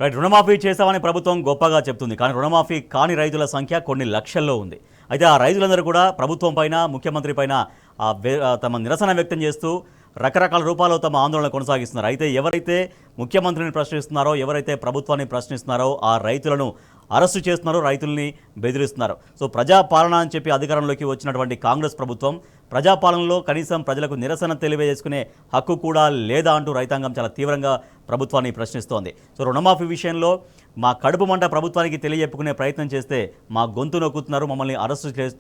Right, రుణమాఫీ చేశామని ప్రభుత్వం గొప్పగా చెప్తుంది. కానీ రుణమాఫీ కాని రైతుల సంఖ్య కొన్ని లక్షల్లో ఉంది. అయితే ఆ రైతులందరూ కూడా ప్రభుత్వం పైన, ముఖ్యమంత్రి పైన తమ నిరసన వ్యక్తం చేస్తూ రకరకాల రూపాల్లో తమ ఆందోళన కొనసాగిస్తున్నారు. అయితే ఎవరైతే ముఖ్యమంత్రిని ప్రశ్నిస్తున్నారో, ఎవరైతే ప్రభుత్వాన్ని ప్రశ్నిస్తున్నారో ఆ రైతులను అరెస్టు చేస్తున్నారో, రైతుల్ని బెదిరిస్తున్నారు. సో ప్రజాపాలన అని చెప్పి అధికారంలోకి వచ్చినటువంటి కాంగ్రెస్ ప్రభుత్వం ప్రజాపాలనలో కనీసం ప్రజలకు నిరసన తెలియజేసుకునే హక్కు కూడా లేదా అంటూ రైతాంగం చాలా తీవ్రంగా ప్రభుత్వాన్ని ప్రశ్నిస్తోంది. సో రుణమాఫీ విషయంలో మా కడుపు మంట ప్రభుత్వానికి తెలియజెప్పుకునే ప్రయత్నం చేస్తే మా గొంతు నొక్కుతున్నారు, మమ్మల్ని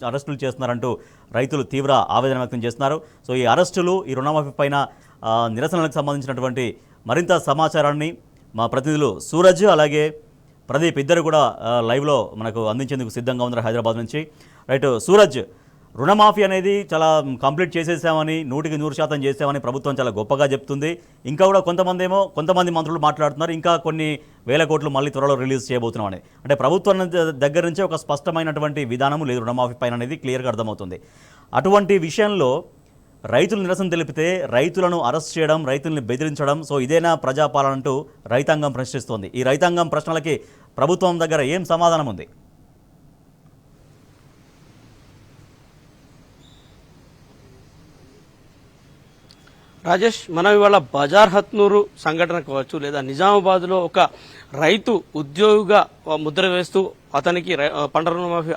అరెస్టులు చేస్తున్నారంటూ రైతులు తీవ్ర ఆవేదన వ్యక్తం చేస్తున్నారు. సో ఈ అరెస్టులు, ఈ రుణమాఫీ పైన నిరసనలకు సంబంధించినటువంటి మరింత సమాచారాన్ని మా ప్రతినిధులు సూరజ్ అలాగే ప్రదీప్ ఇద్దరు కూడా లైవ్లో మనకు అందించేందుకు సిద్ధంగా ఉన్నారు హైదరాబాద్ నుంచి. రైట్ సూరజ్, రుణమాఫీ అనేది చాలా కంప్లీట్ చేసేసామని, 100% చేసామని ప్రభుత్వం చాలా గొప్పగా చెప్తుంది. ఇంకా కూడా కొంతమంది మంత్రులు మాట్లాడుతున్నారు, ఇంకా కొన్ని వేల కోట్లు మళ్ళీ త్వరలో రిలీజ్ చేయబోతున్నామని. అంటే ప్రభుత్వం దగ్గర నుంచే ఒక స్పష్టమైనటువంటి విధానము లేదు రుణమాఫీ పైన అనేది క్లియర్గా అర్థమవుతుంది. అటువంటి విషయంలో రైతులు నిరసన తెలిపితే రైతులను అరెస్ట్ చేయడం, రైతుల్ని బెదిరించడం, సో ఇదేనా ప్రజాపాలన అంటూ రైతాంగం ప్రశ్నిస్తోంది. ఈ రైతాంగం ప్రశ్నలకి ప్రభుత్వం దగ్గర ఏం సమాధానం ఉంది? రాజేష్, మనం ఇవాళ బజార్ హత్నూరు సంఘటన కావచ్చు, లేదా నిజామాబాద్లో ఒక రైతు ఉద్యోగిగా ముద్ర వేస్తూ అతనికి పంట రుణమాఫీ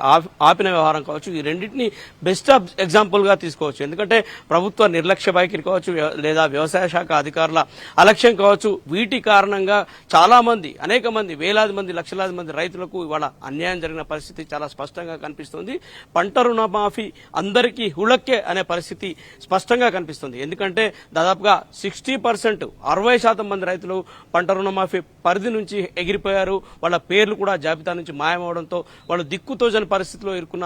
ఆపిన వ్యవహారం కావచ్చు, ఈ రెండింటినీ బెస్ట్ ఎగ్జాంపుల్గా తీసుకోవచ్చు. ఎందుకంటే ప్రభుత్వ నిర్లక్ష్య వైఖరి కావచ్చు, లేదా వ్యవసాయ శాఖ అధికారుల అలక్ష్యం కావచ్చు, వీటి కారణంగా చాలా మంది, అనేక మంది, వేలాది మంది, లక్షలాది మంది రైతులకు ఇవాళ అన్యాయం జరిగిన పరిస్థితి చాలా స్పష్టంగా కనిపిస్తుంది. పంట రుణమాఫీ అందరికీ హుళక్కే అనే పరిస్థితి స్పష్టంగా కనిపిస్తుంది. ఎందుకంటే దాదాపుగా 60%, 60% మంది రైతులు పంట రుణమాఫీ పరిధి నుంచి ఎగిరిపోయారు. వాళ్ళ పేర్లు కూడా జాబితా నుంచి మాయమవడంతో వాళ్ళు దిక్కుతోచని పరిస్థితిలో ఇరుకున్న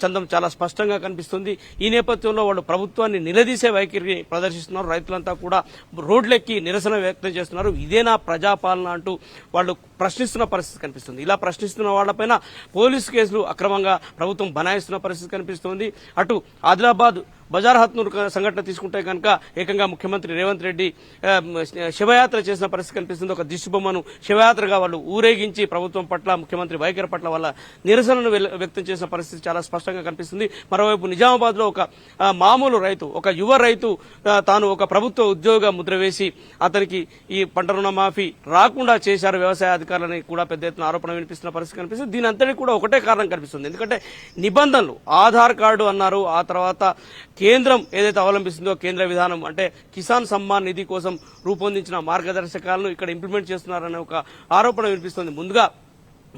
చందం చాలా స్పష్టంగా కనిపిస్తుంది. ఈ నేపథ్యంలో వాళ్ళు ప్రభుత్వాన్ని నిలదీసే వైఖరిని ప్రదర్శిస్తున్నారు. రైతులంతా కూడా రోడ్లెక్కి నిరసన వ్యక్తం చేస్తున్నారు. ఇదేనా ప్రజాపాలన అంటూ వాళ్ళు ప్రశ్నిస్తున్న పరిస్థితి కనిపిస్తుంది. ఇలా ప్రశ్నిస్తున్న వాళ్లపైన పోలీసు కేసులు అక్రమంగా ప్రభుత్వం బనాయిస్తున్న పరిస్థితి కనిపిస్తుంది. అటు ఆదిలాబాద్ బజార్ హత్నూరు సంఘటన తీసుకుంటే కనుక ఏకంగా ముఖ్యమంత్రి రేవంత్ రెడ్డి శివయాత్ర చేసిన పరిస్థితి కనిపిస్తుంది. ఒక దిష్టిబొమ్మను శివయాత్రగా వాళ్ళు ఊరేగించి ప్రభుత్వం పట్ల, ముఖ్యమంత్రి వైఖరి పట్ల వాళ్ళ నిరసనను వ్యక్తం చేసిన పరిస్థితి చాలా స్పష్టంగా కనిపిస్తుంది. మరోవైపు నిజామాబాద్ లో ఒక మామూలు రైతు, ఒక యువ రైతు తాను ఒక ప్రభుత్వ ఉద్యోగిగా ముద్ర వేసి అతనికి ఈ పంట రుణమాఫీ రాకుండా చేశారు వ్యవసాయ అధికారులని కూడా పెద్ద ఎత్తున ఆరోపణ వినిపిస్తున్న పరిస్థితి కనిపిస్తుంది. దీని అంతటి కూడా ఒకటే కారణం కనిపిస్తుంది. ఎందుకంటే నిబంధనలు, ఆధార్ కార్డు అన్నారు, ఆ తర్వాత కేంద్రం ఏదైతే అవలంబిస్తుందో కేంద్ర విధానం, అంటే కిసాన్ సమ్మాన్ నిధి కోసం రూపొందించిన మార్గదర్శకాలను ఇక్కడ ఇంప్లిమెంట్ చేస్తున్నారనే ఒక ఆరోపణ వినిపిస్తుంది. ముందుగా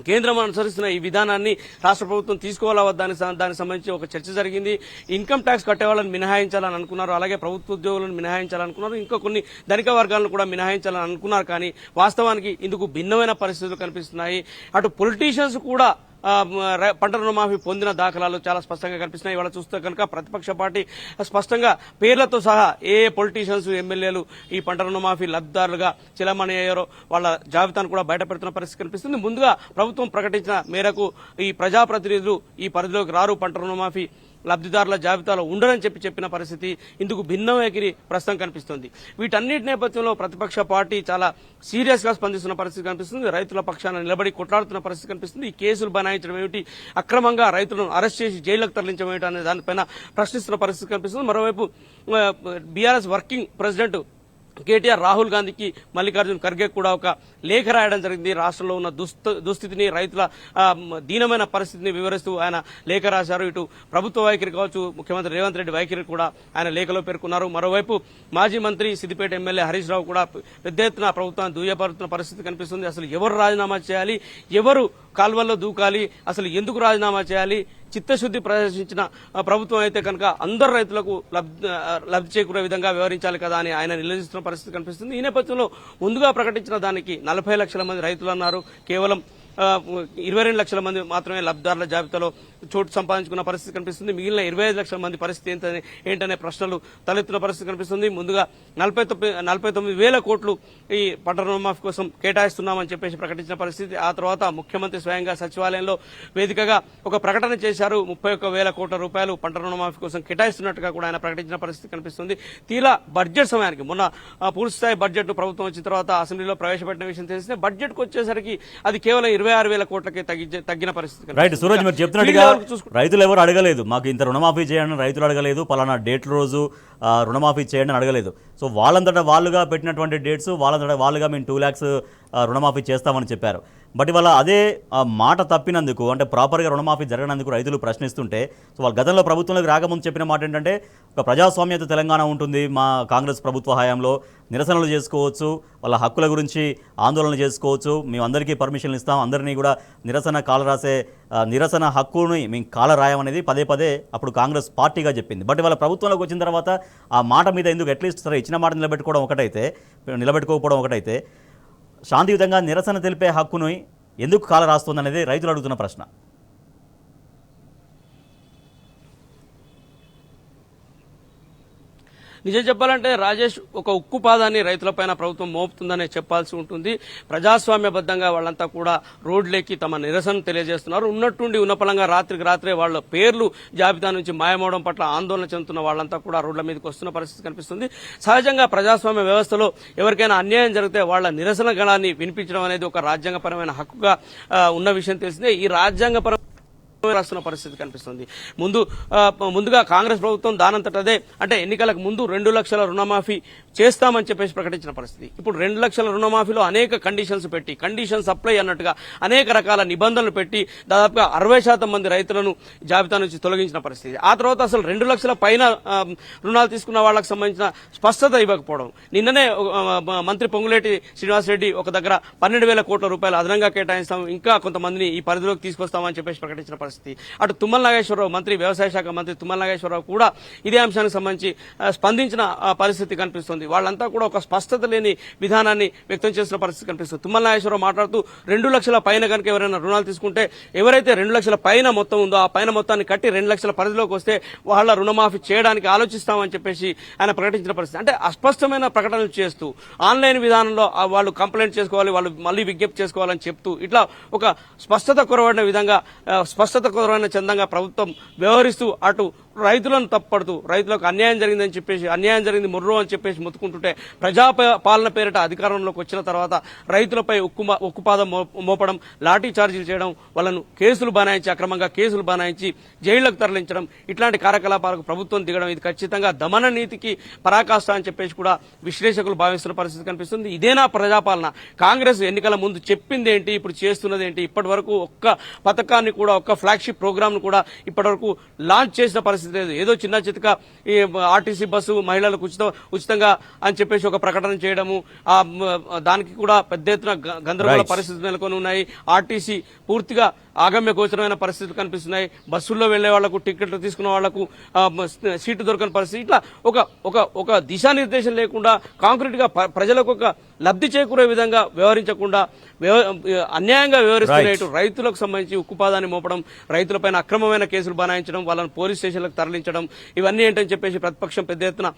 కేంద్రం అనుసరిస్తున్న ఈ విధానాన్ని రాష్ట్ర ప్రభుత్వం తీసుకోవాలా వద్దా దానికి సంబంధించి ఒక చర్చ జరిగింది. ఇన్కమ్ ట్యాక్స్ కట్టే వాళ్ళని మినహాయించాలని అనుకున్నారు, అలాగే ప్రభుత్వ ఉద్యోగులను మినహాయించాలనుకున్నారు, ఇంకా కొన్ని ధనిక వర్గాలను కూడా మినహాయించాలని అనుకున్నారు. కానీ వాస్తవానికి ఇందుకు భిన్నమైన పరిస్థితులు కనిపిస్తున్నాయి. అటు పొలిటీషియన్స్ కూడా పంట రుణమాఫీ పొందిన దాఖలాలు చాలా స్పష్టంగా కనిపిస్తున్నాయి. ఇవాళ చూస్తే కనుక ప్రతిపక్ష పార్టీ స్పష్టంగా పేర్లతో సహా ఏ పొలిటీషియన్స్, ఎమ్మెల్యేలు ఈ పంట రుణమాఫీ లబ్ధిదారులుగా చెలమణి అయ్యారో వాళ్ళ జాబితాను కూడా బయట పెడుతున్న పరిస్థితి కనిపిస్తుంది. ముందుగా ప్రభుత్వం ప్రకటించిన మేరకు ఈ ప్రజాప్రతినిధులు ఈ పరిధిలోకి రారు, పంట రుణమాఫీ లబ్ధిదారుల జాబితాలో ఉండరని చెప్పిన పరిస్థితి, ఇందుకు భిన్న వైఖరి ప్రస్తుతం కనిపిస్తుంది. వీటన్నిటి నేపథ్యంలో ప్రతిపక్ష పార్టీ చాలా సీరియస్ గా స్పందిస్తున్న పరిస్థితి కనిపిస్తుంది. రైతుల పక్షాన నిలబడి కొట్లాడుతున్న పరిస్థితి కనిపిస్తుంది. ఈ కేసులు బనాయించడం ఏమిటి, అక్రమంగా రైతులను అరెస్ట్ చేసి జైళ్లకు తరలించడం ఏమిటి అనే దానిపైన ప్రశ్నిస్తున్న పరిస్థితి కనిపిస్తుంది. మరోవైపు BRS working president KTR Rahul గాంధీకి మల్లికార్జున్ ఖర్గే కూడా ఒక లేఖ రాయడం జరిగింది. రాష్ట్రంలో ఉన్న దుస్థితిని, రైతుల దీనమైన పరిస్థితిని వివరిస్తూ ఆయన లేఖ రాశారు. ఇటు ప్రభుత్వ వైఖరి కావచ్చు, ముఖ్యమంత్రి రేవంత్ రెడ్డి వైఖరి కూడా ఆయన లేఖలో పేర్కొన్నారు. మరోవైపు మాజీ మంత్రి సిద్దిపేట ఎమ్మెల్యే హరీష్ రావు కూడా పెద్ద ఎత్తున ప్రభుత్వాన్ని దుయ్యపరుతున్న పరిస్థితి కనిపిస్తుంది. అసలు ఎవరు రాజీనామా చేయాలి, ఎవరు కాల్వల్లో దూకాలి, అసలు ఎందుకు రాజీనామా చేయాలి, చిత్తశుద్ది ప్రదర్శించిన ప్రభుత్వం అయితే కనుక అందరు రైతులకు లబ్ధి చేకూరే విధంగా వ్యవహరించాలి కదా అని ఆయన నిలదీస్తున్న పరిస్థితి కనిపిస్తుంది. ఈ నేపథ్యంలో ముందుగా ప్రకటించిన దానికి 40 లక్షల మంది రైతులు అన్నారు. కేవలం 22 లక్షల మంది మాత్రమే లబ్ధిదారుల జాబితాలో చోటు సంపాదించుకున్న పరిస్థితి కనిపిస్తుంది. మిగిలిన 25 లక్షల మంది పరిస్థితి ఏంటనే ప్రశ్నలు తలెత్తున్న పరిస్థితి కనిపిస్తుంది. ముందుగా 49,000 కోట్లు ఈ పంట రుణమాఫీ కోసం కేటాయిస్తున్నామని చెప్పేసి ప్రకటించిన పరిస్థితి. ఆ తర్వాత ముఖ్యమంత్రి స్వయంగా సచివాలయంలో వేదికగా ఒక ప్రకటన చేశారు. 31,000 కోట్ల రూపాయలు పంట రుణమాఫీ కోసం కేటాయిస్తున్నట్టుగా కూడా ఆయన ప్రకటించిన పరిస్థితి కనిపిస్తుంది. తీరా బడ్జెట్ సమయానికి మొన్న పూర్తిస్థాయి బడ్జెట్ ప్రభుత్వం వచ్చిన తర్వాత అసెంబ్లీలో ప్రవేశపెట్టిన విషయం తెలిస్తే బడ్జెట్కు వచ్చేసరికి అది కేవలం 26,000 కోట్లకే తగ్గిన పరిస్థితి. రైట్ సూరజ్, మీరు చెప్తున్నట్టుగా రైతులు ఎవరు అడగలేదు, మాకు ఇంత రుణమాఫీ చేయండి రైతులు అడగలేదు, పలానా డేట్ రోజు రుణమాఫీ చేయండి అని అడగలేదు. సో వాళ్ళంతటా వాళ్ళుగా పెట్టినటువంటి డేట్స్ వాళ్ళంతటా వాళ్ళుగా మేము 2 lakhs రుణమాఫీ చేస్తామని చెప్పారు. బట్ ఇవాళ అదే మాట తప్పినందుకు, అంటే ప్రాపర్గా రుణమాఫీ జరగనందుకు రైతులు ప్రశ్నిస్తుంటే, సో వాళ్ళు గతంలో ప్రభుత్వంలోకి రాకముందు చెప్పిన మాట ఏంటంటే ఒక ప్రజాస్వామ్యత తెలంగాణ ఉంటుంది, మా కాంగ్రెస్ ప్రభుత్వ హయాంలో నిరసనలు చేసుకోవచ్చు, వాళ్ళ హక్కుల గురించి ఆందోళన చేసుకోవచ్చు, మేము అందరికీ పర్మిషన్లు ఇస్తాం, అందరినీ కూడా నిరసన హక్కుని మేము కాల రాయమనేది పదే పదే అప్పుడు కాంగ్రెస్ పార్టీగా చెప్పింది. బట్ ఇవాళ ప్రభుత్వంలోకి వచ్చిన తర్వాత ఆ మాట మీద ఎందుకు అట్లీస్ట్ సరే ఇచ్చిన మాట నిలబెట్టుకోకపోవడం ఒకటైతే శాంతియుతంగా నిరసన తెలిపే హక్కును ఎందుకు కాల రాస్తుందనేది రైతులు అడుగుతున్న ప్రశ్న. నిజం చెప్పాలంటే రాజేష్, ఒక ఉక్కు పాదాన్ని రైతులపైన ప్రభుత్వం మోపుతుందనే చెప్పాల్సి ఉంటుంది. ప్రజాస్వామ్యబద్ధంగా వాళ్ళంతా కూడా రోడ్లెక్కి తమ నిరసన తెలియజేస్తున్నారు. ఉన్నట్టుండి ఉన్నపలంగా రాత్రికి రాత్రే వాళ్ళ పేర్లు జాబితా నుంచి మాయమవడం పట్ల ఆందోళన చెందుతున్న వాళ్ళంతా కూడా రోడ్ల మీదకి వస్తున్న పరిస్థితి కనిపిస్తుంది. సహజంగా ప్రజాస్వామ్య వ్యవస్థలో ఎవరికైనా అన్యాయం జరిగితే వాళ్ళ నిరసన గళాన్ని వినిపించడం అనేది ఒక రాజ్యాంగపరమైన హక్కుగా ఉన్న విషయం తెలిసిందే. ఈ రాజ్యాంగపర రాస్తున్న పరిస్థితి కనిపిస్తుంది. ముందుగా కాంగ్రెస్ ప్రభుత్వం దానంతటదే అంటే ఎన్నికలకు ముందు 2 లక్షల రుణమాఫీ చేస్తామని చెప్పేసి ప్రకటించిన పరిస్థితి. ఇప్పుడు 2 లక్షల రుణమాఫీలో అనేక కండిషన్స్ పెట్టి, కండిషన్స్ అప్లై అన్నట్టుగా అనేక రకాల నిబంధనలు పెట్టి దాదాపుగా 60% మంది రైతులను జాబితా నుంచి తొలగించిన పరిస్థితి. ఆ తర్వాత అసలు 2 లక్షల పైన రుణాలు తీసుకున్న వాళ్ళకి సంబంధించిన స్పష్టత ఇవ్వకపోవడం. నిన్ననే మంత్రి పొంగులేటి శ్రీనివాసరెడ్డి ఒక దగ్గర 12,000 కోట్ల రూపాయలు అదనంగా కేటాయిస్తాం, ఇంకా కొంతమందిని ఈ పరిధిలోకి తీసుకొస్తామని చెప్పేసి ప్రకటించిన పరిస్థితి. అటు తుమ్మల నాగేశ్వరరావు, మంత్రి వ్యవసాయ శాఖ మంత్రి తుమ్మల నాగేశ్వరరావు కూడా ఇదే అంశానికి సంబంధించి స్పందించిన పరిస్థితి కనిపిస్తుంది. వాళ్ళంతా కూడా ఒక స్పష్టత లేని విధానాన్ని వ్యక్తం చేసిన పరిస్థితి కనిపిస్తుంది. తుమ్మల నాగేశ్వరరావు మాట్లాడుతూ 2 లక్షల పైన కనుక ఎవరైనా రుణాలు తీసుకుంటే, ఎవరైతే 2 లక్షల పైన మొత్తం ఉందో ఆ పైన మొత్తాన్ని కట్టి 2 లక్షల పరిధిలోకి వస్తే వాళ్ళ రుణమాఫీ చేయడానికి ఆలోచిస్తామని చెప్పేసి ఆయన ప్రకటించిన పరిస్థితి. అంటే అస్పష్టమైన ప్రకటనలు చేస్తూ ఆన్లైన్ విధానంలో వాళ్ళు కంప్లైంట్ చేసుకోవాలి, వాళ్ళు మళ్ళీ విజ్ఞప్తి చేసుకోవాలని చెప్తూ ఇట్లా ఒక స్పష్టత కొరవడిన విధంగా స్పష్టత కొరవైన చందంగా ప్రభుత్వం వ్యవహరిస్తూ అటు రైతులను తప్పడుతూ రైతులకు అన్యాయం జరిగిందని చెప్పేసి, అన్యాయం జరిగింది ముర్రో అని చెప్పేసి మొత్తుకుంటుంటే, ప్రజాపాలన పేరిట అధికారంలోకి వచ్చిన తర్వాత రైతులపై ఉక్కుపాదం మోపడం, లాఠీ చార్జీలు చేయడం, వాళ్ళను అక్రమంగా కేసులు బనాయించి జైళ్లకు తరలించడం, ఇట్లాంటి కార్యకలాపాలకు ప్రభుత్వం దిగడం ఇది ఖచ్చితంగా దమన నీతికి పరాకాష్ట అని చెప్పేసి కూడా విశ్లేషకులు భావిస్తున్న పరిస్థితి కనిపిస్తుంది. ఇదేనా ప్రజాపాలన? కాంగ్రెస్ ఎన్నికల ముందు చెప్పింది ఏంటి, ఇప్పుడు చేస్తున్నది ఏంటి? ఇప్పటి వరకు ఒక్క పథకాన్ని కూడా, ఒక్క ఫ్లాగ్షిప్ ప్రోగ్రామ్ ను కూడా ఇప్పటి వరకు లాంచ్ చేసిన పరిస్థితి లేదు. ఏదో చిన్న చితక ఈ ఆర్టీసీ బస్సు మహిళలకు ఉచితంగా అని చెప్పేసి ఒక ప్రకటన చేయడము, దానికి కూడా పెద్ద ఎత్తున గందరగోళ పరిస్థితులు నెలకొని ఉన్నాయి. ఆర్టీసీ పూర్తిగా ఆగమ్య గోచరమైన పరిస్థితులు కనిపిస్తున్నాయి. బస్సుల్లో వెళ్లే వాళ్లకు, టికెట్లు తీసుకున్న వాళ్లకు సీటు దొరకని పరిస్థితి. ఇట్లా ఒక దిశానిర్దేశం లేకుండా కాంక్రీట్ గా ప్రజలకు ఒక లబ్ధి చేకూరే విధంగా వ్యవహరించకుండా అన్యాయంగా వ్యవహరిస్తున్న రైతులకు సంబంధించి ఉక్కుపాదాన్ని మోపడం, రైతులపైన అక్రమమైన కేసులు బనాయించడం, వాళ్ళని పోలీస్ స్టేషన్లకు తరలించడం, ఇవన్నీ ఏంటని చెప్పేసి ప్రతిపక్షం పెద్ద ఎత్తున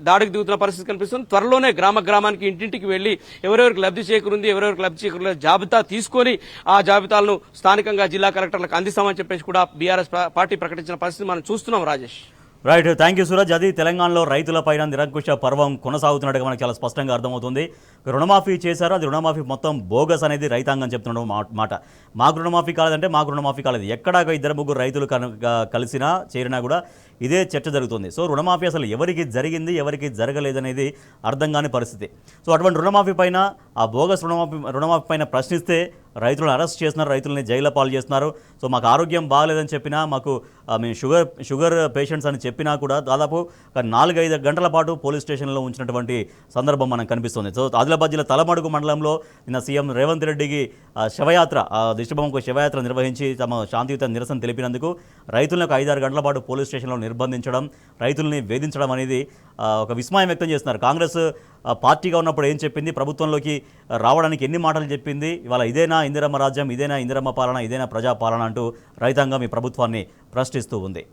దాడికి దిగుతున్న పరిస్థితి కనిపిస్తుంది. త్వరలోనే గ్రామానికి ఇంటింటికి వెళ్లి ఎవరెవరికి లబ్ధి చేకూరింది, ఎవరెవరికి లబ్ధి చేకూరలేదు జాబితా తీసుకొని ఆ జాబితాలను స్థానికంగా జిల్లా కలెక్టర్లకు అందిస్తామని చెప్పేసి కూడా బీఆర్ఎస్ పార్టీ ప్రకటించిన పరిస్థితి మనం చూస్తున్నాం. Rajesh, right, thank you Suraj. అది తెలంగాణలో రైతులపైన నిరంకుశ పర్వం కొనసాగుతున్నట్టుగా మనకు చాలా స్పష్టంగా అర్థమవుతుంది. రుణమాఫీ చేశారు, అది రుణమాఫీ మొత్తం బోగస్ అనేది రైతాంగం చెప్తున్న మాట. మాకు రుణమాఫీ కాలేదంటే మాకు రుణమాఫీ కాలేదు. ఎక్కడా 2-3 రైతులు కలిసినా చేరినా కూడా ఇదే చర్చ జరుగుతుంది. సో రుణమాఫీ అసలు ఎవరికి జరిగింది, ఎవరికి జరగలేదనేది అర్థం కాని పరిస్థితి. సో అటువంటి రుణమాఫీ పైన, ఆ బోగస్ రుణమాఫీ పైన ప్రశ్నిస్తే రైతులను అరెస్ట్ చేస్తున్నారు, రైతులని జైలు పాలు చేస్తున్నారు. సో మాకు ఆరోగ్యం బాగాలేదని చెప్పినా, మేము షుగర్ పేషెంట్స్ అని చెప్పినా కూడా దాదాపు 4-5 గంటల పాటు పోలీస్ స్టేషన్లో ఉంచినటువంటి సందర్భం మనకు కనిపిస్తుంది. సో ఆదిలాబాద్ జిల్లా తలమడుగు మండలంలో నిన్న సీఎం రేవంత్ రెడ్డికి శవయాత్ర, దిష్టిబొమ్మకు శవయాత్ర నిర్వహించి తమ శాంతియుత నిరసన తెలిపినందుకు రైతులను 5-6 గంటల పాటు పోలీస్ స్టేషన్లో నిర్బంధించడం, రైతుల్ని వేధించడం అనేది ఒక విస్మయం వ్యక్తం చేస్తున్నారు. కాంగ్రెస్ పార్టీగా ఉన్నప్పుడు ఏం చెప్పింది, ప్రభుత్వంలోకి రావడానికి ఎన్ని మాటలు చెప్పింది, ఇవాళ ఇదేనా ఇందిరమ్మ రాజ్యం, ఇదేనా ఇందిరమ్మ పాలన, ఇదేనా ప్రజాపాలన అంటూ రైతాంగం ఈ ప్రభుత్వాన్ని ప్రశ్నిస్తూ ఉంది.